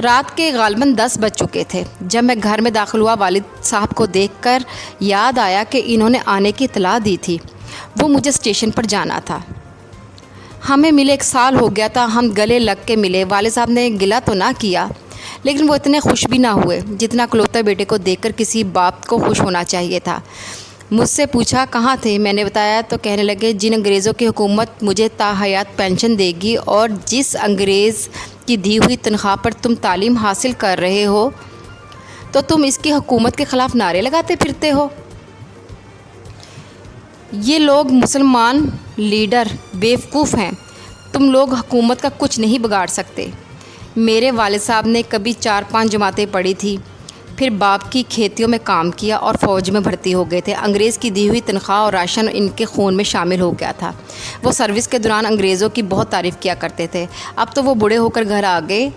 رات کے غالباً 10 بج چکے تھے جب میں گھر میں داخل ہوا۔ والد صاحب کو دیکھ کر یاد آیا کہ انہوں نے آنے کی اطلاع دی تھی۔ وہ مجھے اسٹیشن پر جانا تھا۔ ہمیں ملے 1 سال ہو گیا تھا، ہم گلے لگ کے ملے۔ والد صاحب نے گلہ تو نہ کیا، لیکن وہ اتنے خوش بھی نہ ہوئے جتنا اکلوتے بیٹے کو دیکھ کر کسی باپ کو خوش ہونا چاہیے تھا۔ مجھ سے پوچھا کہاں تھے، میں نے بتایا تو کہنے لگے جن انگریزوں کی حکومت مجھے تا حیات پینشن دے گی اور جس انگریز کی دی ہوئی تنخواہ پر تم تعلیم حاصل کر رہے ہو تو تم اس کی حکومت کے خلاف نعرے لگاتے پھرتے ہو۔ یہ لوگ مسلمان لیڈر بیوقوف ہیں، تم لوگ حکومت کا کچھ نہیں بگاڑ سکتے۔ میرے والد صاحب نے کبھی 4-5 جماعتیں پڑھی تھی، پھر باپ کی کھیتیوں میں کام کیا اور فوج میں بھرتی ہو گئے تھے۔ انگریز کی دی ہوئی تنخواہ اور راشن ان کے خون میں شامل ہو گیا تھا۔ وہ سروس کے دوران انگریزوں کی بہت تعریف کیا کرتے تھے۔ اب تو وہ بوڑھے ہو کر گھر آ گئے۔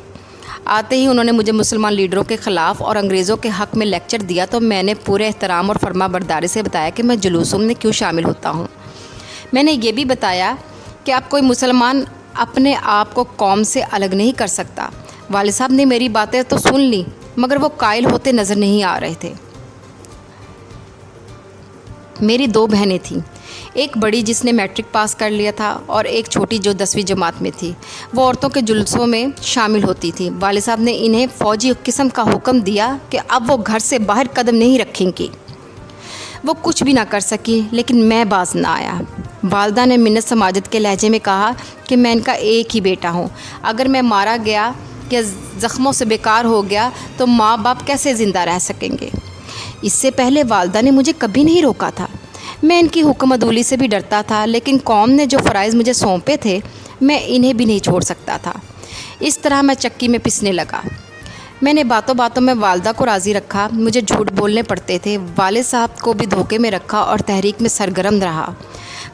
آتے ہی انہوں نے مجھے مسلمان لیڈروں کے خلاف اور انگریزوں کے حق میں لیکچر دیا تو میں نے پورے احترام اور فرما برداری سے بتایا کہ میں جلوسوں میں کیوں شامل ہوتا ہوں۔ میں نے یہ بھی بتایا کہ اب کوئی مسلمان اپنے آپ کو قوم سے الگ نہیں کر سکتا۔ والد صاحب نے میری باتیں تو سن لیں مگر وہ قائل ہوتے نظر نہیں آ رہے تھے۔ میری 2 بہنیں تھیں، ایک بڑی جس نے میٹرک پاس کر لیا تھا اور ایک چھوٹی جو 10ویں جماعت میں تھی۔ وہ عورتوں کے جلسوں میں شامل ہوتی تھی۔ والد صاحب نے انہیں فوجی قسم کا حکم دیا کہ اب وہ گھر سے باہر قدم نہیں رکھیں گی۔ وہ کچھ بھی نہ کر سکی لیکن میں باز نہ آیا۔ والدہ نے منت سماجت کے لہجے میں کہا کہ میں ان کا ایک ہی بیٹا ہوں، اگر میں مارا گیا یا زخموں سے بیکار ہو گیا تو ماں باپ کیسے زندہ رہ سکیں گے۔ اس سے پہلے والدہ نے مجھے کبھی نہیں روکا تھا۔ میں ان کی حکم عدولی سے بھی ڈرتا تھا، لیکن قوم نے جو فرائض مجھے سونپے تھے میں انہیں بھی نہیں چھوڑ سکتا تھا۔ اس طرح میں چکی میں پسنے لگا۔ میں نے باتوں باتوں میں والدہ کو راضی رکھا، مجھے جھوٹ بولنے پڑتے تھے، والد صاحب کو بھی دھوکے میں رکھا اور تحریک میں سرگرم رہا۔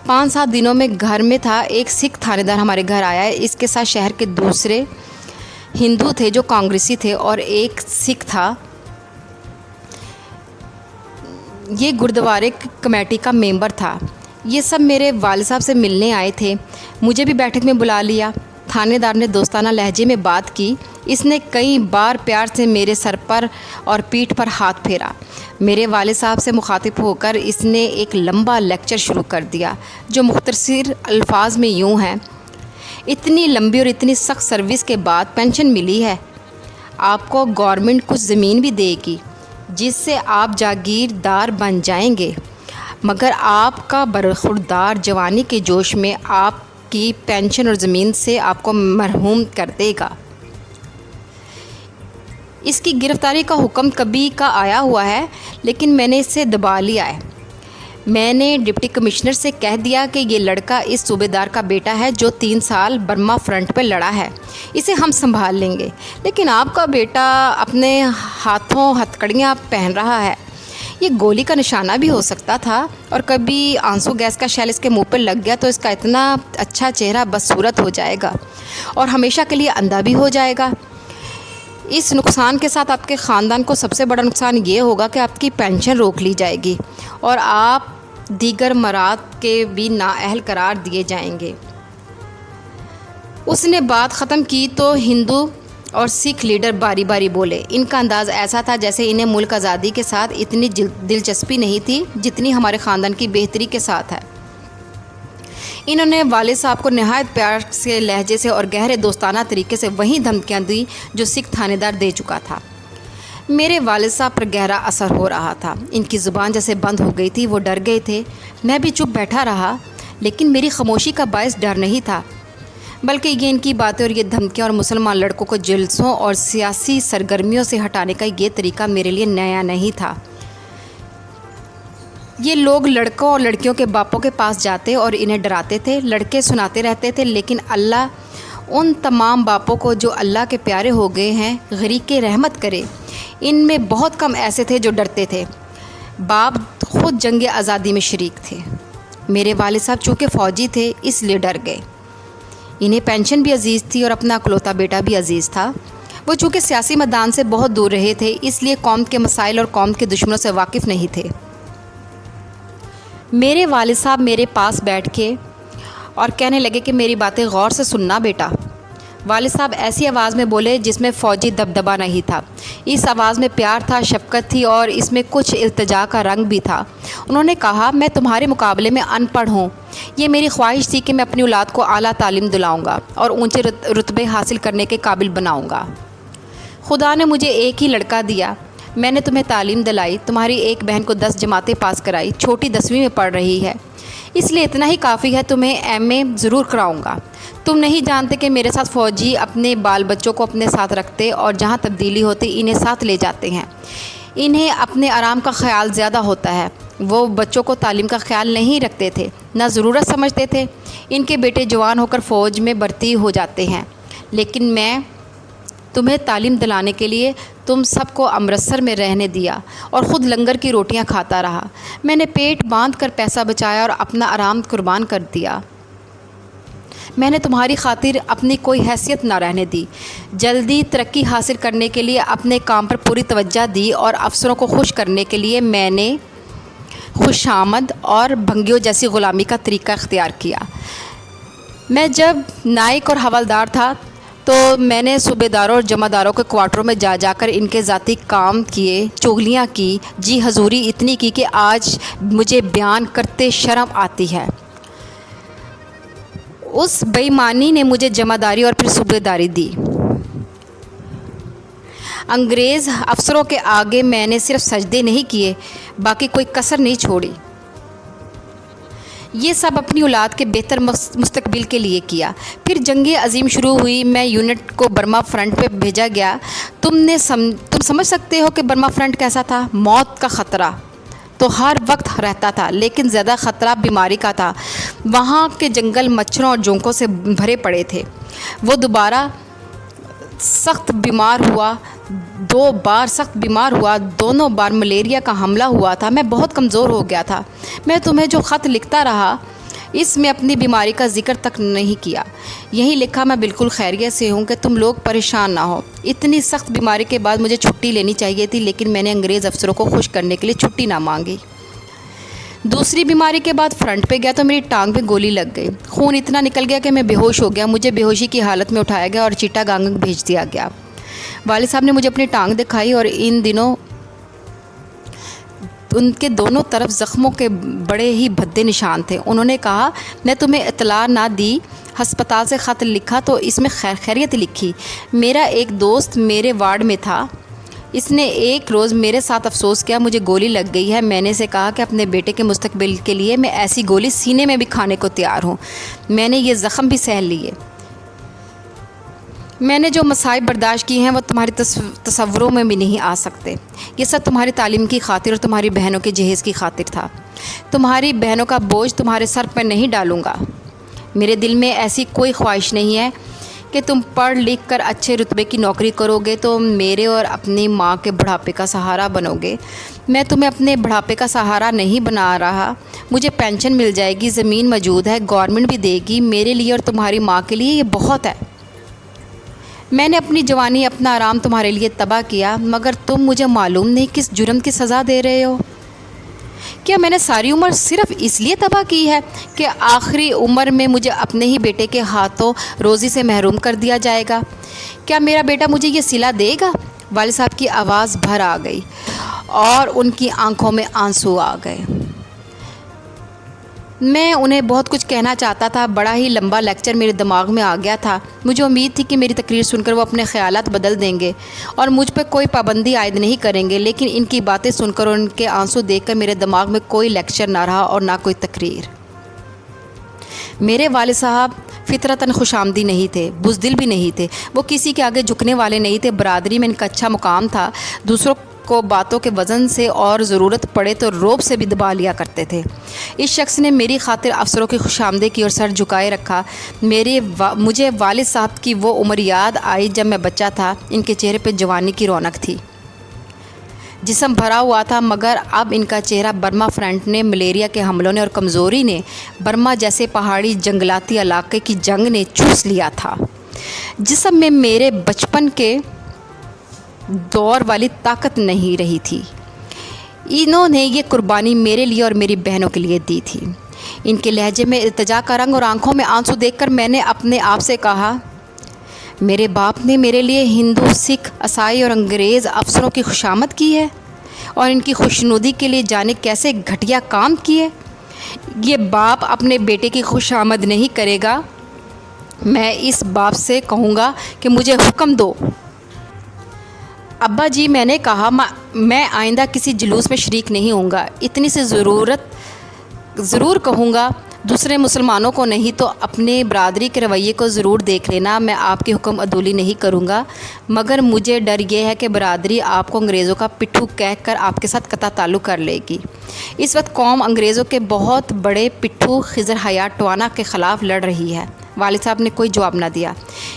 5-7 دنوں میں گھر میں تھا، ایک سکھ تھانے دار ہمارے گھر آیا۔ اس کے ساتھ شہر کے دوسرے ہندو تھے جو کانگریسی تھے اور ایک سکھ تھا، یہ گردوارے کمیٹی کا ممبر تھا۔ یہ سب میرے والد صاحب سے ملنے آئے تھے۔ مجھے بھی بیٹھک میں بلا لیا۔ تھانے دار نے دوستانہ لہجے میں بات کی۔ اس نے کئی بار پیار سے میرے سر پر اور پیٹھ پر ہاتھ پھیرا۔ میرے والد صاحب سے مخاطب ہو کر اس نے ایک لمبا لیکچر شروع کر دیا جو مختصر الفاظ میں یوں ہے: اتنی لمبی اور اتنی سخت سروس کے بعد پینشن ملی ہے، آپ کو گورنمنٹ کچھ زمین بھی دے گی جس سے آپ جاگیردار بن جائیں گے، مگر آپ کا برخوردار جوانی کے جوش میں آپ کی پینشن اور زمین سے آپ کو محروم کر دے گا۔ اس کی گرفتاری کا حکم کبھی کا آیا ہوا ہے، لیکن میں نے اسے دبا لیا ہے۔ میں نے ڈپٹی کمشنر سے کہہ دیا کہ یہ لڑکا اس صوبے دار کا بیٹا ہے جو 3 سال برما فرنٹ پہ لڑا ہے، اسے ہم سنبھال لیں گے، لیکن آپ کا بیٹا اپنے ہاتھوں ہتھکڑیاں پہن رہا ہے، یہ گولی کا نشانہ بھی ہو سکتا تھا، اور کبھی آنسو گیس کا شیل اس کے منہ پہ لگ گیا تو اس کا اتنا اچھا چہرہ بدصورت ہو جائے گا اور ہمیشہ کے لیے اندھا بھی ہو جائے گا۔ اس نقصان کے ساتھ آپ کے خاندان کو سب سے بڑا نقصان یہ ہوگا کہ آپ کی پینشن روک لی جائے گی اور آپ دیگر مراد کے بھی نااہل قرار دیے جائیں گے۔ اس نے بات ختم کی تو ہندو اور سکھ لیڈر باری باری بولے۔ ان کا انداز ایسا تھا جیسے انہیں ملک آزادی کے ساتھ اتنی دلچسپی نہیں تھی جتنی ہمارے خاندان کی بہتری کے ساتھ ہے۔ انہوں نے والد صاحب کو نہایت پیار سے لہجے سے اور گہرے دوستانہ طریقے سے وہی دھمکیاں دی جو سکھ تھانے دار دے چکا تھا۔ میرے والد صاحب پر گہرا اثر ہو رہا تھا، ان کی زبان جیسے بند ہو گئی تھی، وہ ڈر گئے تھے۔ میں بھی چپ بیٹھا رہا، لیکن میری خاموشی کا باعث ڈر نہیں تھا، بلکہ یہ ان کی باتیں اور یہ دھمکیاں اور مسلمان لڑکوں کو جلسوں اور سیاسی سرگرمیوں سے ہٹانے کا یہ طریقہ میرے لیے نیا نہیں تھا۔ یہ لوگ لڑکوں اور لڑکیوں کے باپوں کے پاس جاتے اور انہیں ڈراتے تھے، لڑکے سناتے رہتے تھے، لیکن اللہ ان تمام باپوں کو جو اللہ کے پیارے ہو گئے ہیں غریق رحمت کرے۔ ان میں بہت کم ایسے تھے جو ڈرتے تھے۔ باپ خود جنگ آزادی میں شریک تھے۔ میرے والد صاحب چونکہ فوجی تھے اس لیے ڈر گئے۔ انہیں پینشن بھی عزیز تھی اور اپنا اکلوتا بیٹا بھی عزیز تھا۔ وہ چونکہ سیاسی میدان سے بہت دور رہے تھے اس لیے قوم کے مسائل اور قوم کے دشمنوں سے واقف نہیں تھے۔ میرے والد صاحب میرے پاس بیٹھ کے اور کہنے لگے کہ میری باتیں غور سے سننا بیٹا، والد صاحب ایسی آواز میں بولے جس میں فوجی دبدبا نہیں تھا۔ اس آواز میں پیار تھا، شفقت تھی اور اس میں کچھ التجا کا رنگ بھی تھا۔ انہوں نے کہا، میں تمہارے مقابلے میں ان پڑھ ہوں۔ یہ میری خواہش تھی کہ میں اپنی اولاد کو اعلیٰ تعلیم دلاؤں گا اور اونچے رتبے حاصل کرنے کے قابل بناؤں گا۔ خدا نے مجھے ایک ہی لڑکا دیا، میں نے تمہیں تعلیم دلائی، تمہاری ایک بہن کو 10 جماعتیں پاس کرائی، چھوٹی 10ویں میں پڑھ رہی ہے، اس لیے اتنا ہی کافی ہے، تمہیں ایم اے ضرور کراؤں گا۔ تم نہیں جانتے کہ میرے ساتھ فوجی اپنے بال بچوں کو اپنے ساتھ رکھتے اور جہاں تبدیلی ہوتی انہیں ساتھ لے جاتے ہیں۔ انہیں اپنے آرام کا خیال زیادہ ہوتا ہے، وہ بچوں کو تعلیم کا خیال نہیں رکھتے تھے، نہ ضرورت سمجھتے تھے۔ ان کے بیٹے جوان ہو کر فوج میں بھرتی ہو جاتے ہیں، لیکن میں تمہیں تعلیم دلانے کے لیے تم سب کو امرتسر میں رہنے دیا اور خود لنگر کی روٹیاں کھاتا رہا۔ میں نے پیٹ باندھ کر پیسہ بچایا اور اپنا آرام قربان کر دیا۔ میں نے تمہاری خاطر اپنی کوئی حیثیت نہ رہنے دی، جلدی ترقی حاصل کرنے کے لیے اپنے کام پر پوری توجہ دی اور افسروں کو خوش کرنے کے لیے میں نے خوشامد اور بھنگیوں جیسی غلامی کا طریقہ اختیار کیا۔ میں جب نائک اور حوالدار تھا تو میں نے صوبے داروں اور جمع داروں کے کوارٹروں میں جا جا کر ان کے ذاتی کام کیے، چغلیاں کی، جی حضوری اتنی کی کہ آج مجھے بیان کرتے شرم آتی ہے۔ اس بے ایمانی نے مجھے جمع داری اور پھر صوبے داری دی۔ انگریز افسروں کے آگے میں نے صرف سجدے نہیں کیے، باقی کوئی کسر نہیں چھوڑی۔ یہ سب اپنی اولاد کے بہتر مستقبل کے لیے کیا۔ پھر جنگ عظیم شروع ہوئی، میں یونٹ کو برما فرنٹ پہ بھیجا گیا۔ تم سمجھ سکتے ہو کہ برما فرنٹ کیسا تھا۔ موت کا خطرہ تو ہر وقت رہتا تھا، لیکن زیادہ خطرہ بیماری کا تھا۔ وہاں کے جنگل مچھروں اور جونکوں سے بھرے پڑے تھے۔ وہ دوبارہ سخت بیمار ہوا، 2 بار سخت بیمار ہوا، دونوں بار ملیریا کا حملہ ہوا تھا۔ میں بہت کمزور ہو گیا تھا۔ میں تمہیں جو خط لکھتا رہا اس میں اپنی بیماری کا ذکر تک نہیں کیا، یہی لکھا، میں بالکل خیریت سے ہوں کہ تم لوگ پریشان نہ ہو۔ اتنی سخت بیماری کے بعد مجھے چھٹی لینی چاہیے تھی، لیکن میں نے انگریز افسروں کو خوش کرنے کے لیے چھٹی نہ مانگی۔ دوسری بیماری کے بعد فرنٹ پہ گیا تو میری ٹانگ میں گولی لگ گئی، خون اتنا نکل گیا کہ میں بے ہوش ہو گیا۔ مجھے بے ہوشی کی حالت میں اٹھایا گیا اور چیٹا گانگ بھیج دیا گیا۔ والد صاحب نے مجھے اپنی ٹانگ دکھائی اور ان دنوں ان کے دونوں طرف زخموں کے بڑے ہی بھدے نشان تھے۔ انہوں نے کہا، میں تمہیں اطلاع نہ دی، ہسپتال سے خط لکھا تو اس میں خیریت لکھی۔ میرا ایک دوست میرے وارڈ میں تھا، اس نے ایک روز میرے ساتھ افسوس کیا، مجھے گولی لگ گئی ہے۔ میں نے اسے کہا کہ اپنے بیٹے کے مستقبل کے لیے میں ایسی گولی سینے میں بھی کھانے کو تیار ہوں۔ میں نے یہ زخم بھی سہہ لیے۔ میں نے جو مصائب برداشت کی ہیں وہ تمہاری تصوروں میں بھی نہیں آ سکتے۔ یہ سب تمہاری تعلیم کی خاطر اور تمہاری بہنوں کے جہیز کی خاطر تھا۔ تمہاری بہنوں کا بوجھ تمہارے سر پر نہیں ڈالوں گا۔ میرے دل میں ایسی کوئی خواہش نہیں ہے کہ تم پڑھ لکھ کر اچھے رتبے کی نوکری کرو گے تو میرے اور اپنی ماں کے بڑھاپے کا سہارا بنو گے۔ میں تمہیں اپنے بڑھاپے کا سہارا نہیں بنا رہا۔ مجھے پینشن مل جائے گی، زمین موجود ہے، گورنمنٹ بھی دے گی۔ میرے لیے اور تمہاری ماں کے لیے یہ بہت ہے۔ میں نے اپنی جوانی، اپنا آرام تمہارے لیے تباہ کیا، مگر تم مجھے معلوم نہیں کس جرم کی سزا دے رہے ہو۔ کیا میں نے ساری عمر صرف اس لیے تباہ کی ہے کہ آخری عمر میں مجھے اپنے ہی بیٹے کے ہاتھوں روزی سے محروم کر دیا جائے گا؟ کیا میرا بیٹا مجھے یہ صلہ دے گا؟ والد صاحب کی آواز بھر آ گئی اور ان کی آنکھوں میں آنسو آ گئے۔ میں انہیں بہت کچھ کہنا چاہتا تھا، بڑا ہی لمبا لیکچر میرے دماغ میں آ گیا تھا۔ مجھے امید تھی کہ میری تقریر سن کر وہ اپنے خیالات بدل دیں گے اور مجھ پہ کوئی پابندی عائد نہیں کریں گے، لیکن ان کی باتیں سن کر اور ان کے آنسو دیکھ کر میرے دماغ میں کوئی لیکچر نہ رہا اور نہ کوئی تقریر۔ میرے والد صاحب فطرتاً خوش آمدی نہیں تھے، بزدل بھی نہیں تھے، وہ کسی کے آگے جھکنے والے نہیں تھے۔ برادری میں ان کا اچھا مقام تھا، دوسروں کو باتوں کے وزن سے اور ضرورت پڑے تو روب سے بھی دبا لیا کرتے تھے۔ اس شخص نے میری خاطر افسروں کی خوش آمدی کی اور سر جھکائے رکھا۔ مجھے والد صاحب کی وہ عمر یاد آئی جب میں بچہ تھا۔ ان کے چہرے پہ جوانی کی رونق تھی، جسم بھرا ہوا تھا، مگر اب ان کا چہرہ برما فرنٹ نے، ملیریا کے حملوں نے اور کمزوری نے، برما جیسے پہاڑی جنگلاتی علاقے کی جنگ نے چوس لیا تھا۔ جسم میں میرے بچپن کے دور والی طاقت نہیں رہی تھی۔ انہوں نے یہ قربانی میرے لیے اور میری بہنوں کے لیے دی تھی۔ ان کے لہجے میں التجا کا رنگ اور آنکھوں میں آنسو دیکھ کر میں نے اپنے آپ سے کہا، میرے باپ نے میرے لیے ہندو، سکھ، عیسائی اور انگریز افسروں کی خوشامد کی ہے اور ان کی خوشنودی کے لیے جانے کیسے گھٹیا کام کیے۔ یہ باپ اپنے بیٹے کی خوشامد نہیں کرے گا۔ میں اس باپ سے کہوں گا کہ مجھے حکم دو۔ ابا جی، میں نے کہا میں آئندہ کسی جلوس میں شریک نہیں ہوں گا۔ اتنی سی ضرور کہوں گا، دوسرے مسلمانوں کو نہیں تو اپنے برادری کے رویے کو ضرور دیکھ لینا۔ میں آپ کی حکم عدولی نہیں کروں گا، مگر مجھے ڈر یہ ہے کہ برادری آپ کو انگریزوں کا پٹھو کہہ کر آپ کے ساتھ قطع تعلق کر لے گی۔ اس وقت قوم انگریزوں کے بہت بڑے پٹھو خضر حیات ٹوانا کے خلاف لڑ رہی ہے۔ والد صاحب نے کوئی جواب نہ دیا۔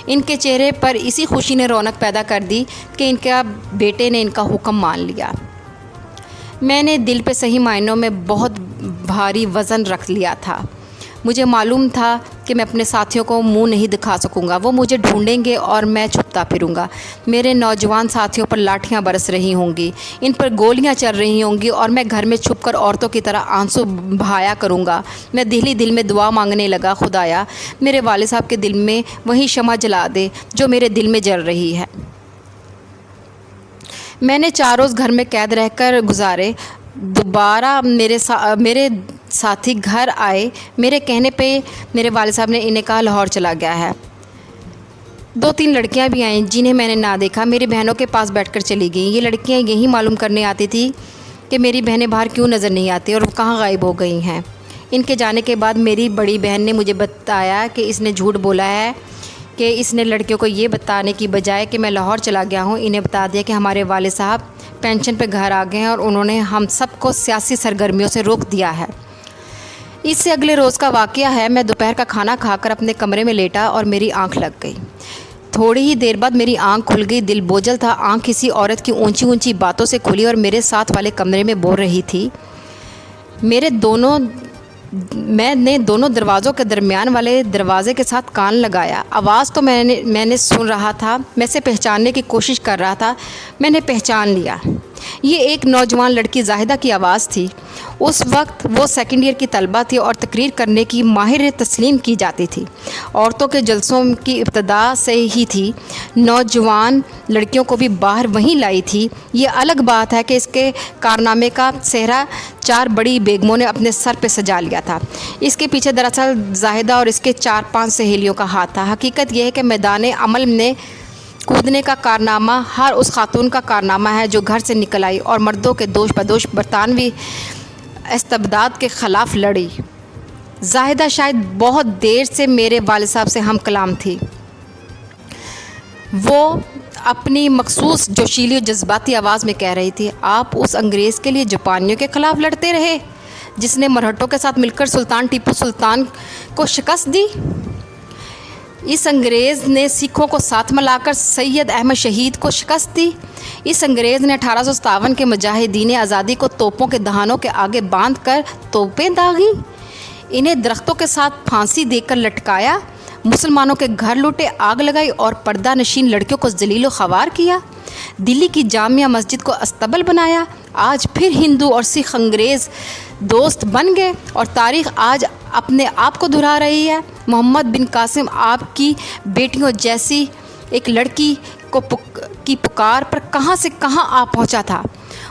ان کے چہرے پر اسی خوشی نے رونق پیدا کر دی کہ ان کے بیٹے نے ان کا حکم مان لیا۔ میں نے دل پہ صحیح معنوں میں بہت بھاری وزن رکھ لیا تھا۔ مجھے معلوم تھا کہ میں اپنے ساتھیوں کو منہ نہیں دکھا سکوں گا، وہ مجھے ڈھونڈیں گے اور میں چھپتا پھروں گا۔ میرے نوجوان ساتھیوں پر لاٹھیاں برس رہی ہوں گی، ان پر گولیاں چل رہی ہوں گی اور میں گھر میں چھپ کر عورتوں کی طرح آنسو بہایا کروں گا۔ میں دل میں دعا مانگنے لگا، خدایا میرے والد صاحب کے دل میں وہی شمع جلا دے جو میرے دل میں جل رہی ہے۔ میں نے 4 روز گھر میں قید رہ کر گزارے۔ دوبارہ میرے ساتھی گھر آئے۔ میرے کہنے پہ میرے والد صاحب نے انہیں کہا لاہور چلا گیا ہے۔ 2-3 لڑکیاں بھی آئیں جنہیں میں نے نہ دیکھا، میری بہنوں کے پاس بیٹھ کر چلی گئیں۔ یہ لڑکیاں یہی معلوم کرنے آتی تھیں کہ میری بہنیں باہر کیوں نظر نہیں آتی اور کہاں غائب ہو گئی ہیں۔ ان کے جانے کے بعد میری بڑی بہن نے مجھے بتایا کہ اس نے جھوٹ بولا ہے، کہ اس نے لڑکیوں کو یہ بتانے کی بجائے کہ میں لاہور چلا گیا ہوں، انہیں بتا دیا کہ ہمارے والد صاحب پینشن پہ گھر آ گئے ہیں اور انہوں نے ہم سب کو سیاسی سرگرمیوں سے روک دیا ہے۔ اس سے اگلے روز کا واقعہ ہے۔ میں دوپہر کا کھانا کھا کر اپنے کمرے میں لیٹا اور میری آنکھ لگ گئی۔ تھوڑی ہی دیر بعد میری آنکھ کھل گئی۔ دل بوجھل تھا۔ آنکھ کسی عورت کی اونچی باتوں سے کھلی اور میرے ساتھ والے کمرے میں بول رہی تھی۔ میں نے دونوں دروازوں کے درمیان والے دروازے کے ساتھ کان لگایا۔ آواز تو میں نے سن رہا تھا، میں اسے پہچاننے کی کوشش کر رہا تھا۔ میں نے پہچان لیا، یہ ایک نوجوان لڑکی زاہدہ کی آواز تھی۔ اس وقت وہ 2nd ایئر کی طالبہ تھی اور تقریر کرنے کی ماہر تسلیم کی جاتی تھی۔ عورتوں کے جلسوں کی ابتدا سے ہی تھی، نوجوان لڑکیوں کو بھی باہر وہیں لائی تھی۔ یہ الگ بات ہے کہ اس کے کارنامے کا سہرا 4 بڑی بیگموں نے اپنے سر پہ سجا لیا تھا۔ اس کے پیچھے دراصل زاہدہ اور اس کے 4-5 سہیلیوں کا ہاتھ تھا۔ حقیقت یہ ہے کہ میدان عمل میں کودنے کا کارنامہ ہر اس خاتون کا کارنامہ ہے جو گھر سے نکل آئی اور مردوں کے دوش بدوش برطانوی استبداد کے خلاف لڑی۔ زاہدہ شاید بہت دیر سے میرے والد صاحب سے ہم کلام تھی۔ وہ اپنی مخصوص جوشیلی و جذباتی آواز میں کہہ رہی تھی، آپ اس انگریز کے لیے جاپانیوں کے خلاف لڑتے رہے جس نے مرہٹوں کے ساتھ مل کر سلطان ٹیپو سلطان کو شکست دی۔ اس انگریز نے سکھوں کو ساتھ ملا کر سید احمد شہید کو شکست دی۔ اس انگریز نے 1857 کے مجاہدین آزادی کو توپوں کے دہانوں کے آگے باندھ کر توپیں داغیں، انہیں درختوں کے ساتھ پھانسی دے کر لٹکایا، مسلمانوں کے گھر لوٹے، آگ لگائی اور پردہ نشین لڑکیوں کو ذلیل و خوار کیا، دلی کی جامعہ مسجد کو استبل بنایا۔ آج پھر ہندو اور سکھ انگریز دوست بن گئے اور تاریخ آج اپنے آپ کو دہرا رہی ہے۔ محمد بن قاسم آپ کی بیٹیوں جیسی ایک لڑکی کی پکار پر کہاں سے کہاں آ پہنچا تھا۔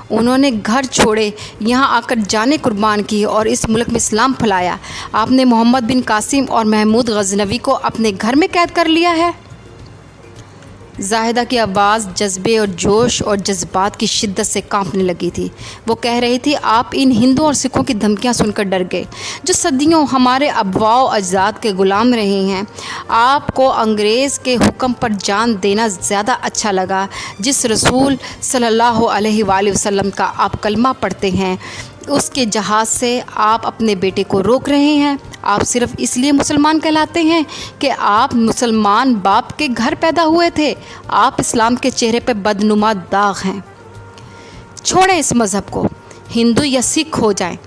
انہوں نے گھر چھوڑے، یہاں آ کر جانیں قربان کی اور اس ملک میں اسلام پھیلایا۔ آپ نے محمد بن قاسم اور محمود غزنوی کو اپنے گھر میں قید کر لیا ہے۔ زاہدہ کی آواز جذبے اور جوش اور جذبات کی شدت سے کانپنے لگی تھی۔ وہ کہہ رہی تھی، آپ ان ہندوؤں اور سکھوں کی دھمکیاں سن کر ڈر گئے جو صدیوں ہمارے آباء و اجداد کے غلام رہے ہیں۔ آپ کو انگریز کے حکم پر جان دینا زیادہ اچھا لگا۔ جس رسول صلی اللہ علیہ وآلہ وسلم کا آپ کلمہ پڑھتے ہیں، اس کے جہاز سے آپ اپنے بیٹے کو روک رہے ہیں۔ آپ صرف اس لیے مسلمان کہلاتے ہیں کہ آپ مسلمان باپ کے گھر پیدا ہوئے تھے۔ آپ اسلام کے چہرے پہ بدنما داغ ہیں۔ چھوڑیں اس مذہب کو، ہندو یا سکھ ہو جائیں۔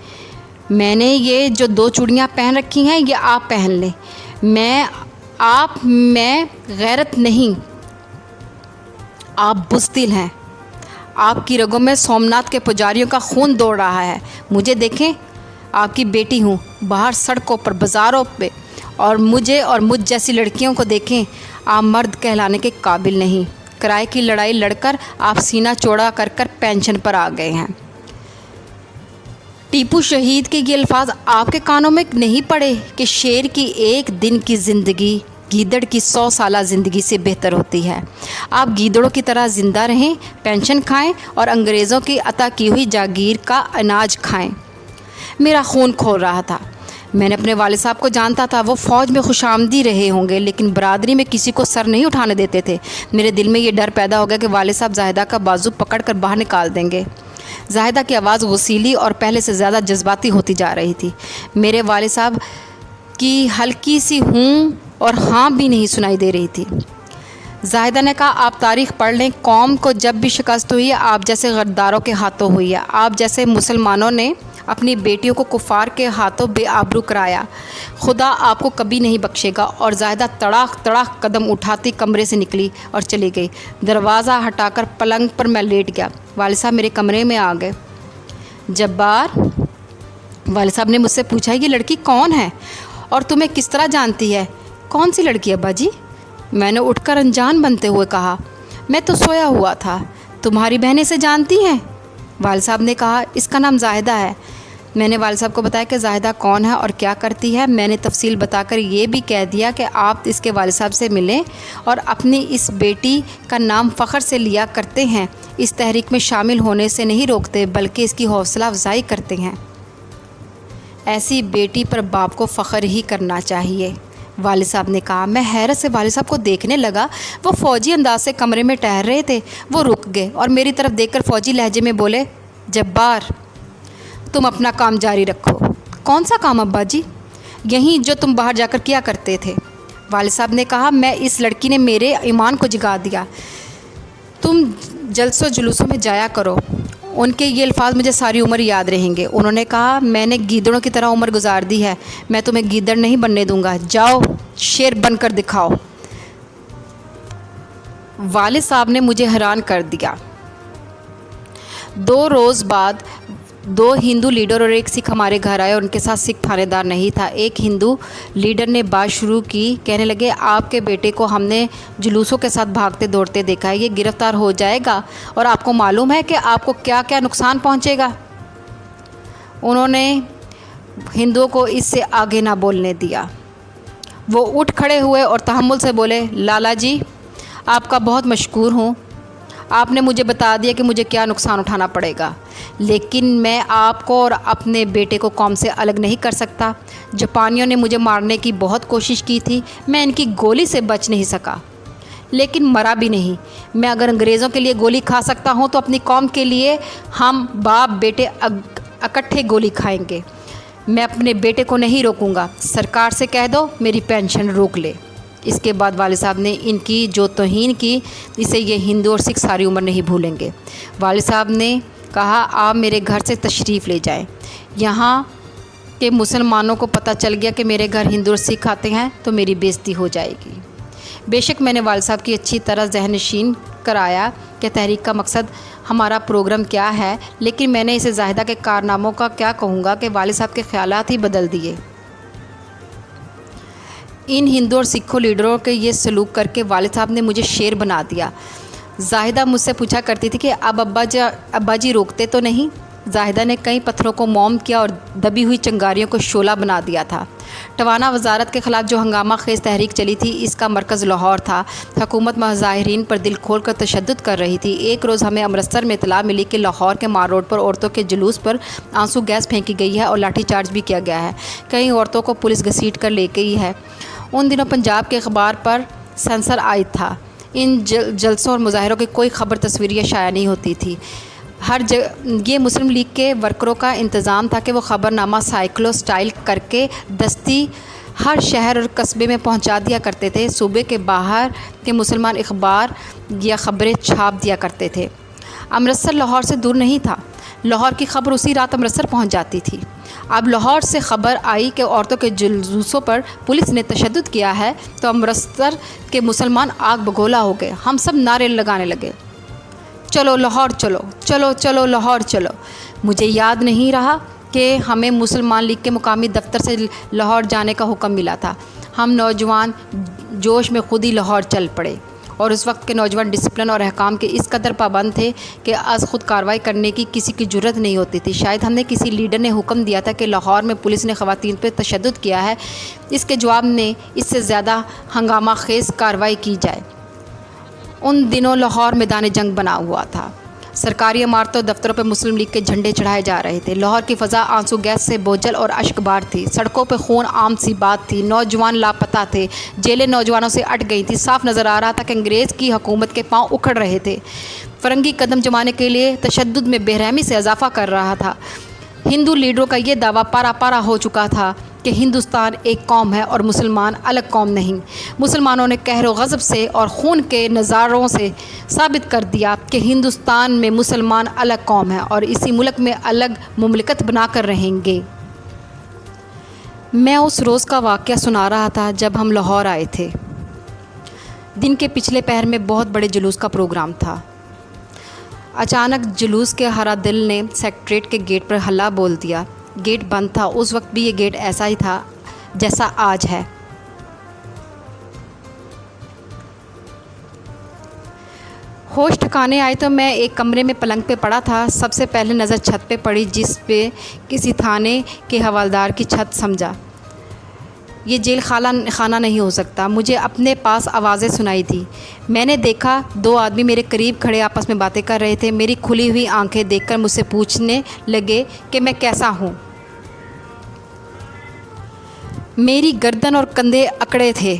میں نے یہ جو 2 چوڑیاں پہن رکھی ہیں یہ آپ پہن لیں۔ میں غیرت نہیں، آپ بزدل ہیں۔ آپ کی رگوں میں سومناتھ کے پجاریوں کا خون دوڑ رہا ہے۔ مجھے دیکھیں، آپ کی بیٹی ہوں، باہر سڑکوں پر، بازاروں پہ اور مجھ جیسی لڑکیوں کو دیکھیں، آپ مرد کہلانے کے قابل نہیں۔ کرائے کی لڑائی لڑ کر آپ سینہ چوڑا کر پینشن پر آ گئے ہیں۔ ٹیپو شہید کے یہ الفاظ آپ کے کانوں میں نہیں پڑے کہ شیر کی ایک دن کی زندگی گیدڑ کی 100 سالہ زندگی سے بہتر ہوتی ہے۔ آپ گیدڑوں کی طرح زندہ رہیں، پینشن کھائیں اور انگریزوں کی عطا کی ہوئی جاگیر کا اناج کھائیں۔ میرا خون کھول رہا تھا۔ میں نے اپنے والد صاحب کو جانتا تھا، وہ فوج میں خوش آمدی رہے ہوں گے، لیکن برادری میں کسی کو سر نہیں اٹھانے دیتے تھے۔ میرے دل میں یہ ڈر پیدا ہو گیا کہ والد صاحب زاہدہ کا بازو پکڑ کر باہر نکال دیں گے۔ زاہدہ کی آواز غسیلی اور پہلے سے زیادہ جذباتی ہوتی جا رہی تھی۔ میرے والد صاحب کی ہلکی سی ہوں اور ہاں بھی نہیں سنائی دے رہی تھی۔ زاہدہ نے کہا، آپ تاریخ پڑھ لیں، قوم کو جب بھی شکست ہوئی ہے آپ جیسے غداروں کے ہاتھوں ہوئی ہے۔ آپ جیسے مسلمانوں نے اپنی بیٹیوں کو کفار کے ہاتھوں بے آبرو کرایا، خدا آپ کو کبھی نہیں بخشے گا۔ اور زاہدہ تڑاک تڑاک قدم اٹھاتی کمرے سے نکلی اور چلی گئی۔ دروازہ ہٹا کر پلنگ پر میں لیٹ گیا۔ والد صاحب میرے کمرے میں آ گئے۔ جبار، والد صاحب نے مجھ سے پوچھا، یہ لڑکی کون ہے اور تمہیں کس طرح جانتی ہے؟ کون سی لڑکی ابا جی؟ میں نے اٹھ کر انجان بنتے ہوئے کہا، میں تو سویا ہوا تھا۔ تمہاری بہنیں اسے جانتی ہیں؟ والد صاحب نے کہا، اس کا نام زاہدہ ہے۔ میں نے والد صاحب کو بتایا کہ زاہدہ کون ہے اور کیا کرتی ہے۔ میں نے تفصیل بتا کر یہ بھی کہہ دیا کہ آپ اس کے والد صاحب سے ملیں اور اپنی اس بیٹی کا نام فخر سے لیا کرتے ہیں، اس تحریک میں شامل ہونے سے نہیں روکتے بلکہ اس کی حوصلہ افزائی کرتے ہیں۔ ایسی بیٹی پر باپ کو فخر ہی کرنا چاہیے، والد صاحب نے کہا۔ میں حیرت سے والد صاحب کو دیکھنے لگا۔ وہ فوجی انداز سے کمرے میں ٹہل رہے تھے۔ وہ رک گئے اور میری طرف دیکھ کر فوجی لہجے میں بولے، جبار، تم اپنا کام جاری رکھو۔ کون سا کام ابا جی؟ یہیں جو تم باہر جا کر کیا کرتے تھے۔ والد صاحب نے کہا، اس لڑکی نے میرے ایمان کو جگا دیا۔ تم جلسوں جلوسوں میں جایا کرو۔ ان کے یہ الفاظ مجھے ساری عمر یاد رہیں گے۔ انہوں نے کہا، میں نے گیدڑوں کی طرح عمر گزار دی ہے، میں تمہیں گیدڑ نہیں بننے دوں گا۔ جاؤ، شیر بن کر دکھاؤ۔ والد صاحب نے مجھے حیران کر دیا۔ 2 روز بعد 2 ہندو لیڈر اور ایک سکھ ہمارے گھر آئے اور ان کے ساتھ سکھ تھانے دار نہیں تھا۔ ایک ہندو لیڈر نے بات شروع کی، کہنے لگے، آپ کے بیٹے کو ہم نے جلوسوں کے ساتھ بھاگتے دوڑتے دیکھا ہے، یہ گرفتار ہو جائے گا اور آپ کو معلوم ہے کہ آپ کو کیا کیا نقصان پہنچے گا۔ انہوں نے ہندوؤں کو اس سے آگے نہ بولنے دیا۔ وہ اٹھ کھڑے ہوئے اور تحمل سے بولے، لالا جی، آپ کا بہت مشکور ہوں، آپ نے مجھے بتا دیا کہ مجھے کیا نقصان اٹھانا پڑے گا، لیکن میں آپ کو اور اپنے بیٹے کو قوم سے الگ نہیں کر سکتا۔ جاپانیوں نے مجھے مارنے کی بہت کوشش کی تھی، میں ان کی گولی سے بچ نہیں سکا، لیکن مرا بھی نہیں۔ میں اگر انگریزوں کے لیے گولی کھا سکتا ہوں تو اپنی قوم کے لیے ہم باپ بیٹے اکٹھے گولی کھائیں گے۔ میں اپنے بیٹے کو نہیں روکوں گا۔ سرکار سے کہہ دو میری پینشن روک لے۔ اس کے بعد والد صاحب نے ان کی جو توہین کی، اسے یہ ہندو اور سکھ ساری عمر نہیں بھولیں گے۔ والد صاحب نے کہا، آپ میرے گھر سے تشریف لے جائیں۔ یہاں کے مسلمانوں کو پتہ چل گیا کہ میرے گھر ہندو اور سکھ آتے ہیں تو میری بے عزتی ہو جائے گی۔ بے شک میں نے والد صاحب کی اچھی طرح ذہن نشین کرایا کہ تحریک کا مقصد ہمارا پروگرام کیا ہے، لیکن میں نے اسے زاہدہ کے کارناموں کا کیا کہوں گا کہ والد صاحب کے خیالات ہی بدل دیے۔ ان ہندو اور سکھوں لیڈروں کے یہ سلوک کر کے والد صاحب نے مجھے شیر بنا دیا۔ زاہدہ مجھ سے پوچھا کرتی تھی کہ اب ابا جی روکتے تو نہیں؟ زاہدہ نے کئی پتھروں کو موم کیا اور دبی ہوئی چنگاریوں کو شعلہ بنا دیا تھا۔ ٹوانا وزارت کے خلاف جو ہنگامہ خیز تحریک چلی تھی، اس کا مرکز لاہور تھا۔ حکومت مظاہرین پر دل کھول کر تشدد کر رہی تھی۔ ایک روز ہمیں امرتسر میں اطلاع ملی کہ لاہور کے مار روڈ پر عورتوں کے جلوس پر آنسو گیس پھینکی گئی ہے اور لاٹھی چارج بھی کیا گیا ہے۔ کئی عورتوں کو پولیس گھسیٹ کر لے گئی ہے۔ ان دنوں پنجاب کے اخبار پر سینسر عائد تھا۔ ان جلسوں اور مظاہروں کی کوئی خبر تصویر یا شائع نہیں ہوتی تھی۔ ہر جگہ یہ مسلم لیگ کے ورکروں کا انتظام تھا کہ وہ خبر نامہ سائیکلو سٹائل کر کے دستی ہر شہر اور قصبے میں پہنچا دیا کرتے تھے۔ صوبے کے باہر کے مسلمان اخبار یا خبریں چھاپ دیا کرتے تھے۔ امرتسر لاہور سے دور نہیں تھا۔ لاہور کی خبر اسی رات امرتسر پہنچ جاتی تھی۔ اب لاہور سے خبر آئی کہ عورتوں کے جلوسوں پر پولیس نے تشدد کیا ہے تو امرتسر کے مسلمان آگ بگولا ہو گئے۔ ہم سب نعرے لگانے لگے، چلو لاہور چلو، چلو چلو لاہور چلو۔ مجھے یاد نہیں رہا کہ ہمیں مسلمان لیگ کے مقامی دفتر سے لاہور جانے کا حکم ملا تھا۔ ہم نوجوان جوش میں خود ہی لاہور چل پڑے اور اس وقت کے نوجوان ڈسپلن اور احکام کے اس قدر پابند تھے کہ از خود کارروائی کرنے کی کسی کی جرت نہیں ہوتی تھی۔ شاید ہم نے کسی لیڈر نے حکم دیا تھا کہ لاہور میں پولیس نے خواتین پر تشدد کیا ہے، اس کے جواب میں اس سے زیادہ ہنگامہ خیز کارروائی کی جائے۔ ان دنوں لاہور میدان جنگ بنا ہوا تھا۔ سرکاری عمارتوں دفتروں پہ مسلم لیگ کے جھنڈے چڑھائے جا رہے تھے۔ لاہور کی فضا آنسو گیس سے بوجھل اور اشکبار تھی۔ سڑکوں پہ خون عام سی بات تھی۔ نوجوان لاپتہ تھے، جیلیں نوجوانوں سے اٹ گئی تھیں۔ صاف نظر آ رہا تھا کہ انگریز کی حکومت کے پاؤں اکھڑ رہے تھے۔ فرنگی قدم جمانے کے لیے تشدد میں بے رحمی سے اضافہ کر رہا تھا۔ ہندو لیڈروں کا یہ دعویٰ پارا پارا ہو چکا تھا کہ ہندوستان ایک قوم ہے اور مسلمان الگ قوم نہیں۔ مسلمانوں نے قہر و غضب سے اور خون کے نظاروں سے ثابت کر دیا کہ ہندوستان میں مسلمان الگ قوم ہے اور اسی ملک میں الگ مملکت بنا کر رہیں گے۔ میں اس روز کا واقعہ سنا رہا تھا جب ہم لاہور آئے تھے۔ دن کے پچھلے پہر میں بہت بڑے جلوس کا پروگرام تھا۔ اچانک جلوس کے ہرا دل نے سیکریٹریٹ کے گیٹ پر ہلا بول دیا۔ گیٹ بند تھا۔ اس وقت بھی یہ گیٹ ایسا ہی تھا جیسا آج ہے۔ ہوش ٹھکانے آئے تو میں ایک کمرے میں پلنگ پہ پڑا تھا۔ سب سے پہلے نظر چھت پہ پڑی، جس پہ کسی تھانے کے حوالدار کی چھت سمجھا۔ یہ جیل خانہ نہیں ہو سکتا۔ مجھے اپنے پاس آوازیں سنائی تھی۔ میں نے دیکھا 2 آدمی میرے قریب کھڑے آپس میں باتیں کر رہے تھے۔ میری کھلی ہوئی آنکھیں دیکھ کر مجھ سے پوچھنے لگے کہ میں کیسا ہوں۔ میری گردن اور کندھے اکڑے تھے۔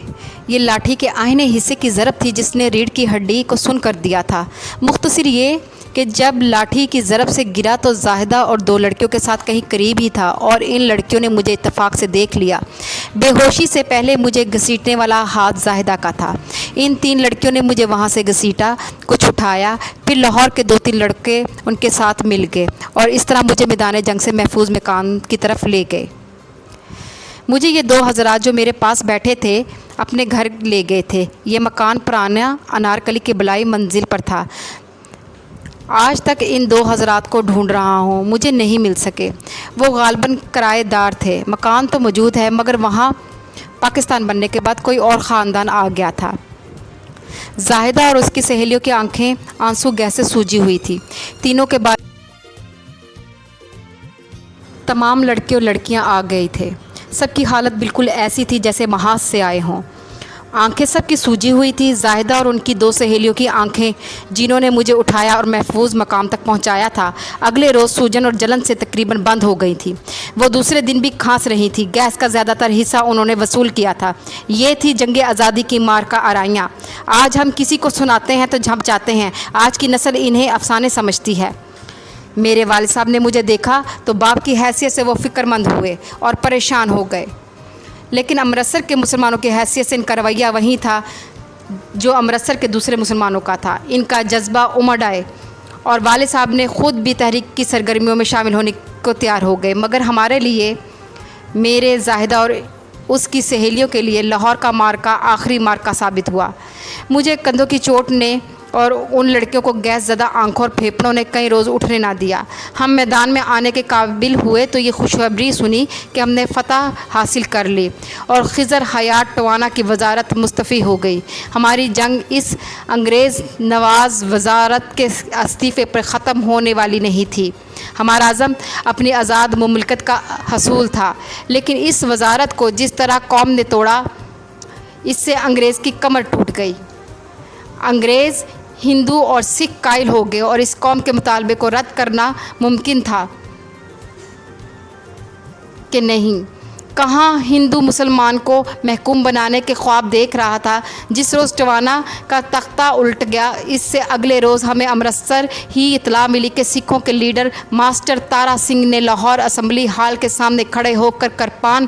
یہ لاٹھی کے آہنے حصے کی ضرب تھی جس نے ریڑھ کی ہڈی کو سن کر دیا تھا۔ مختصر یہ کہ جب لاٹھی کی ضرب سے گرا تو زاہدہ اور 2 لڑکیوں کے ساتھ کہیں قریب ہی تھا اور ان لڑکیوں نے مجھے اتفاق سے دیکھ لیا۔ بے ہوشی سے پہلے مجھے گھسیٹنے والا ہاتھ زاہدہ کا تھا۔ ان 3 لڑکیوں نے مجھے وہاں سے گھسیٹا، کچھ اٹھایا، پھر لاہور کے 2-3 لڑکے ان کے ساتھ مل گئے اور اس طرح مجھے میدان جنگ سے محفوظ مکان کی طرف لے گئے۔ مجھے یہ 2 حضرات جو میرے پاس بیٹھے تھے اپنے گھر لے گئے تھے۔ یہ مکان پرانا انارکلی کے بلائی منزل پر تھا۔ آج تک ان 2 حضرات کو ڈھونڈ رہا ہوں، مجھے نہیں مل سکے۔ وہ غالباً کرایہ دار تھے۔ مکان تو موجود ہے مگر وہاں پاکستان بننے کے بعد کوئی اور خاندان آ گیا تھا۔ زاہدہ اور اس کی سہیلیوں کی آنکھیں آنسو گیس سے سوجی ہوئی تھی۔ تینوں کے بعد تمام لڑکے اور لڑکیاں آ گئے تھے۔ سب کی حالت بالکل ایسی تھی جیسے محاذ سے آئے ہوں۔ آنکھیں سب کی سوجی ہوئی تھی۔ زاہدہ اور ان کی 2 سہیلیوں کی آنکھیں جنہوں نے مجھے اٹھایا اور محفوظ مقام تک پہنچایا تھا، اگلے روز سوجن اور جلن سے تقریباً بند ہو گئی تھی۔ وہ دوسرے دن بھی کھانس رہی تھی۔ گیس کا زیادہ تر حصہ انہوں نے وصول کیا تھا۔ یہ تھی جنگ آزادی کی مار کا آرائیاں۔ آج ہم کسی کو سناتے ہیں تو جھنپ جاتے ہیں۔ آج کی نسل انہیں افسانے سمجھتی ہے۔ میرے والد صاحب نے مجھے دیکھا تو باپ کی حیثیت سے وہ فکر مند ہوئے اور پریشان ہو گئے، لیکن امرتسر کے مسلمانوں کی حیثیت سے ان کا رویہ وہی تھا جو امرتسر کے دوسرے مسلمانوں کا تھا۔ ان کا جذبہ امڈ آئے اور والد صاحب نے خود بھی تحریک کی سرگرمیوں میں شامل ہونے کو تیار ہو گئے، مگر ہمارے لیے، میرے زاہدہ اور اس کی سہیلیوں کے لیے لاہور کا مارکا آخری مارکا ثابت ہوا۔ مجھے کندھوں کی چوٹ نے اور ان لڑکیوں کو گیس زدہ آنکھوں اور پھیپھڑوں نے کئی روز اٹھنے نہ دیا۔ ہم میدان میں آنے کے قابل ہوئے تو یہ خوشخبری سنی کہ ہم نے فتح حاصل کر لی اور خضر حیات ٹوانا کی وزارت مستعفی ہو گئی۔ ہماری جنگ اس انگریز نواز وزارت کے استعفے پر ختم ہونے والی نہیں تھی۔ ہمارا عزم اپنی آزاد مملکت کا حصول تھا، لیکن اس وزارت کو جس طرح قوم نے توڑا، اس سے انگریز کی کمر ٹوٹ گئی۔ انگریز ہندو اور سکھ قائل ہو گئے اور اس قوم کے مطالبے کو رد کرنا ممکن تھا کہ نہیں؟ کہاں ہندو مسلمان کو محکوم بنانے کے خواب دیکھ رہا تھا۔ جس روز ٹوانا کا تختہ الٹ گیا، اس سے اگلے روز ہمیں امرتسر ہی اطلاع ملی کہ سکھوں کے لیڈر ماسٹر تارا سنگھ نے لاہور اسمبلی ہال کے سامنے کھڑے ہو کر کرپان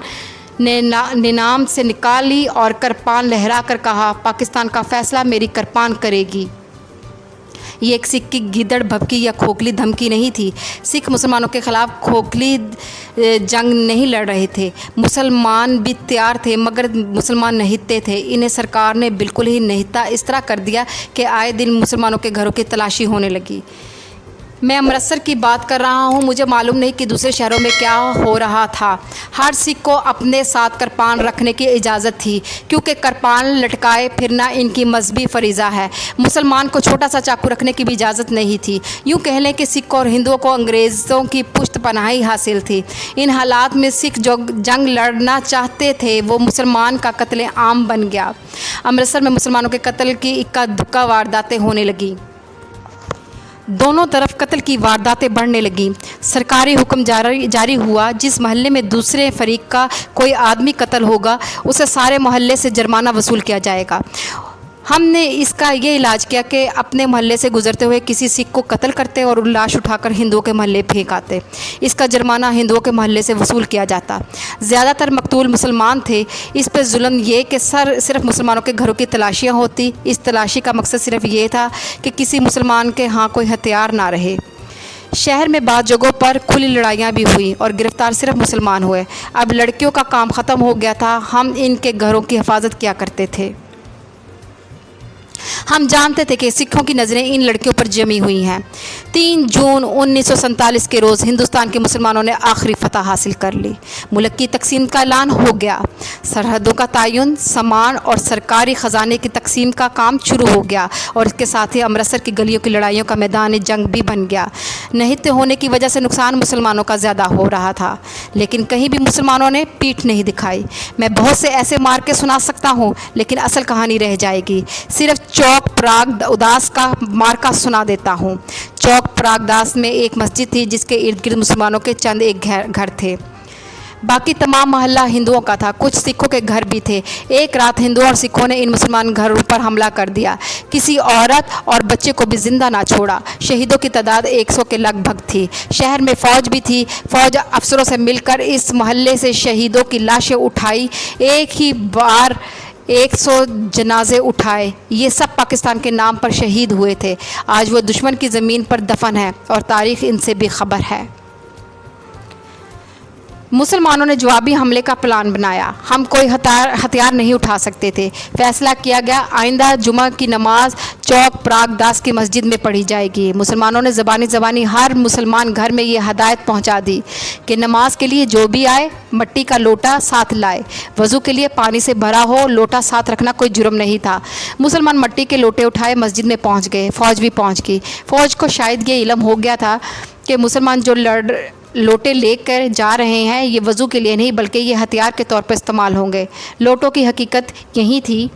نام سے نکالی اور کرپان لہرا کر کہا، پاکستان کا فیصلہ میری کرپان کرے گی۔ یہ ایک سکھ کی گیدڑ بھبکی یا کھوکھلی دھمکی نہیں تھی۔ سکھ مسلمانوں کے خلاف کھوکھلی جنگ نہیں لڑ رہے تھے۔ مسلمان بھی تیار تھے مگر مسلمان نہتے تھے۔ انہیں سرکار نے بالکل ہی نہتا اس طرح کر دیا کہ آئے دن مسلمانوں کے گھروں کی تلاشی ہونے لگی۔ میں امرتسر کی بات کر رہا ہوں، مجھے معلوم نہیں کہ دوسرے شہروں میں کیا ہو رہا تھا۔ ہر سکھ کو اپنے ساتھ کرپان رکھنے کی اجازت تھی، کیونکہ کرپان لٹکائے پھرنا ان کی مذہبی فریضہ ہے۔ مسلمان کو چھوٹا سا چاقو رکھنے کی بھی اجازت نہیں تھی۔ یوں کہہ لیں کہ سکھ اور ہندوؤں کو انگریزوں کی پشت پناہی حاصل تھی۔ ان حالات میں سکھ جو جنگ لڑنا چاہتے تھے وہ مسلمان کا قتل عام بن گیا۔ امرتسر میں مسلمانوں کے قتل کی اکا دکا وارداتیں ہونے لگیں۔ دونوں طرف قتل کی وارداتیں بڑھنے لگیں۔ سرکاری حکم جاری ہوا، جس محلے میں دوسرے فریق کا کوئی آدمی قتل ہوگا اسے سارے محلے سے جرمانہ وصول کیا جائے گا۔ ہم نے اس کا یہ علاج کیا کہ اپنے محلے سے گزرتے ہوئے کسی سکھ کو قتل کرتے اور لاش اٹھا کر ہندوؤں کے محلے پھینک آتے۔ اس کا جرمانہ ہندوؤں کے محلے سے وصول کیا جاتا۔ زیادہ تر مقتول مسلمان تھے۔ اس پہ ظلم یہ کہ صرف مسلمانوں کے گھروں کی تلاشیاں ہوتی۔ اس تلاشی کا مقصد صرف یہ تھا کہ کسی مسلمان کے ہاں کوئی ہتھیار نہ رہے۔ شہر میں بعض جگہوں پر کھلی لڑائیاں بھی ہوئیں اور گرفتار صرف مسلمان ہوئے۔ اب لڑکیوں کا کام ختم ہو گیا تھا۔ ہم ان کے گھروں کی حفاظت کیا کرتے تھے۔ ہم جانتے تھے کہ سکھوں کی نظریں ان لڑکیوں پر جمی ہوئی ہیں۔ 3 جون 1947 کے روز ہندوستان کے مسلمانوں نے آخری فتح حاصل کر لی۔ ملک کی تقسیم کا اعلان ہو گیا۔ سرحدوں کا تعین، سامان اور سرکاری خزانے کی تقسیم کا کام شروع ہو گیا اور اس کے ساتھ ہی امرتسر کی گلیوں کی لڑائیوں کا میدان جنگ بھی بن گیا۔ نہتے ہونے کی وجہ سے نقصان مسلمانوں کا زیادہ ہو رہا تھا، لیکن کہیں بھی مسلمانوں نے پیٹھ نہیں دکھائی۔ میں بہت سے ایسے مار کے سنا سکتا ہوں، لیکن اصل کہانی رہ جائے گی۔ صرف چوک پراگ داس کا مارکا سنا دیتا ہوں۔ چوک پراگ داس میں ایک مسجد تھی جس کے ارد گرد مسلمانوں کے چند ایک گھر تھے۔ باقی تمام محلہ ہندوؤں کا تھا۔ کچھ سکھوں کے گھر بھی تھے۔ ایک رات ہندوؤں اور سکھوں نے ان مسلمان گھروں پر حملہ کر دیا۔ کسی عورت اور بچے کو بھی زندہ نہ چھوڑا۔ شہیدوں کی تعداد 100 کے لگ بھگ تھی۔ شہر میں فوج بھی تھی۔ فوج افسروں سے مل کر اس محلے سے شہیدوں کی لاشیں اٹھائی۔ ایک ہی بار 100 جنازے اٹھائے۔ یہ سب پاکستان کے نام پر شہید ہوئے تھے۔ آج وہ دشمن کی زمین پر دفن ہے اور تاریخ ان سے بے خبر ہے۔ مسلمانوں نے جوابی حملے کا پلان بنایا۔ ہم کوئی ہتھیار نہیں اٹھا سکتے تھے۔ فیصلہ کیا گیا، آئندہ جمعہ کی نماز چوک پراگ داس کی مسجد میں پڑھی جائے گی۔ مسلمانوں نے زبانی ہر مسلمان گھر میں یہ ہدایت پہنچا دی کہ نماز کے لیے جو بھی آئے مٹی کا لوٹا ساتھ لائے۔ وضو کے لیے پانی سے بھرا ہو لوٹا ساتھ رکھنا کوئی جرم نہیں تھا۔ مسلمان مٹی کے لوٹے اٹھائے مسجد میں پہنچ گئے۔ فوج بھی پہنچ گئی۔ فوج کو شاید یہ علم ہو گیا تھا کہ مسلمان جو لوٹے لے کر جا رہے ہیں یہ وضو کے لیے نہیں بلکہ یہ ہتھیار کے طور پر استعمال ہوں گے۔ لوٹوں کی حقیقت یہی تھی۔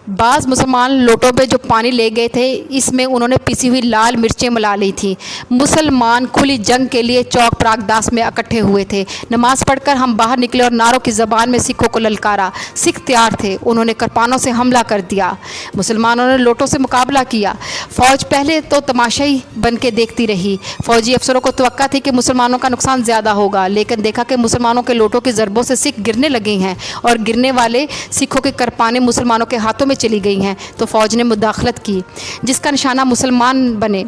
بعض مسلمان لوٹوں پہ جو پانی لے گئے تھے اس میں انہوں نے پیسی ہوئی لال مرچیں ملا لی تھیں۔ مسلمان کھلی جنگ کے لیے چوک پراگ داس میں اکٹھے ہوئے تھے۔ نماز پڑھ کر ہم باہر نکلے اور نعروں کی زبان میں سکھوں کو للکارا۔ سکھ تیار تھے۔ انہوں نے کرپانوں سے حملہ کر دیا۔ مسلمانوں نے لوٹوں سے مقابلہ کیا۔ فوج پہلے تو تماشائی بن کے دیکھتی رہی۔ فوجی افسروں کو توقع تھی کہ مسلمانوں کا نقصان زیادہ ہوگا، لیکن دیکھا کہ مسلمانوں کے لوٹوں کی ضربوں سے سکھ گرنے لگے ہیں اور گرنے والے سکھوں کے کرپانے مسلمانوں کے ہاتھوں میں چلی گئی ہیں تو فوج نے مداخلت کی، جس کا نشانہ مسلمان بنے۔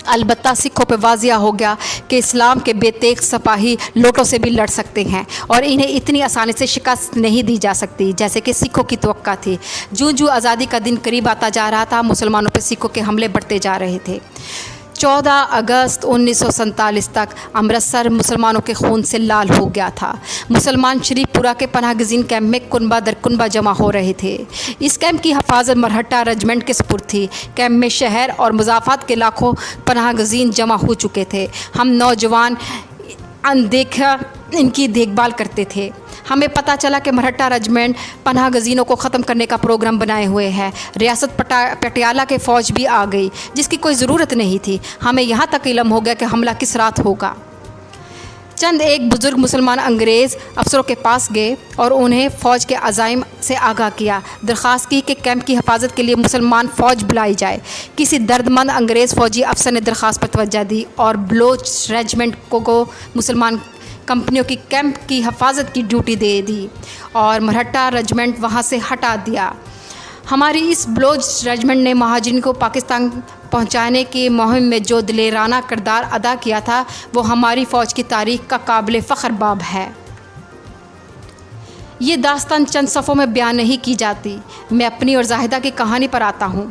البتہ سکھوں پہ واضح ہو گیا کہ اسلام کے بے تیغ سپاہی لوٹوں سے بھی لڑ سکتے ہیں اور انہیں اتنی آسانی سے شکست نہیں دی جا سکتی جیسے کہ سکھوں کی توقع تھی۔ جو آزادی کا دن قریب آتا جا رہا تھا مسلمانوں پہ سکھوں کے حملے بڑھتے جا رہے تھے۔ 14 اگست 1947 تک امرتسر مسلمانوں کے خون سے لال ہو گیا تھا۔ مسلمان شریف پورہ کے پناہ گزین کیمپ میں کنبہ در کنبہ جمع ہو رہے تھے۔ اس کیمپ کی حفاظت مرہٹہ رجمنٹ کے سپرد تھی۔ کیمپ میں شہر اور مضافات کے لاکھوں پناہ گزین جمع ہو چکے تھے۔ ہم نوجوان اندیکھا ان کی دیکھ بھال کرتے تھے۔ ہمیں پتہ چلا کہ مرہٹہ رجمنٹ پناہ گزینوں کو ختم کرنے کا پروگرام بنائے ہوئے ہے۔ ریاست پٹیالہ کے فوج بھی آ گئی جس کی کوئی ضرورت نہیں تھی۔ ہمیں یہاں تک علم ہو گیا کہ حملہ کس رات ہوگا۔ چند ایک بزرگ مسلمان انگریز افسروں کے پاس گئے اور انہیں فوج کے عزائم سے آگاہ کیا۔ درخواست کی کہ کیمپ کی حفاظت کے لیے مسلمان فوج بلائی جائے۔ کسی دردمند انگریز فوجی افسر نے درخواست پر توجہ دی اور بلوچ ریجمنٹ کو مسلمان کمپنیوں کی کیمپ کی حفاظت کی ڈیوٹی دے دی اور مرہٹہ رجمنٹ وہاں سے ہٹا دیا۔ ہماری اس بلوچ ریجمنٹ نے مہاجرین کو پاکستان پہنچانے کی مہم میں جو دلیرانہ کردار ادا کیا تھا وہ ہماری فوج کی تاریخ کا قابل فخر باب ہے۔ یہ داستان چند صفحوں میں بیان نہیں کی جاتی۔ میں اپنی اور زاہدہ کی کہانی پر آتا ہوں۔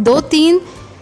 2-3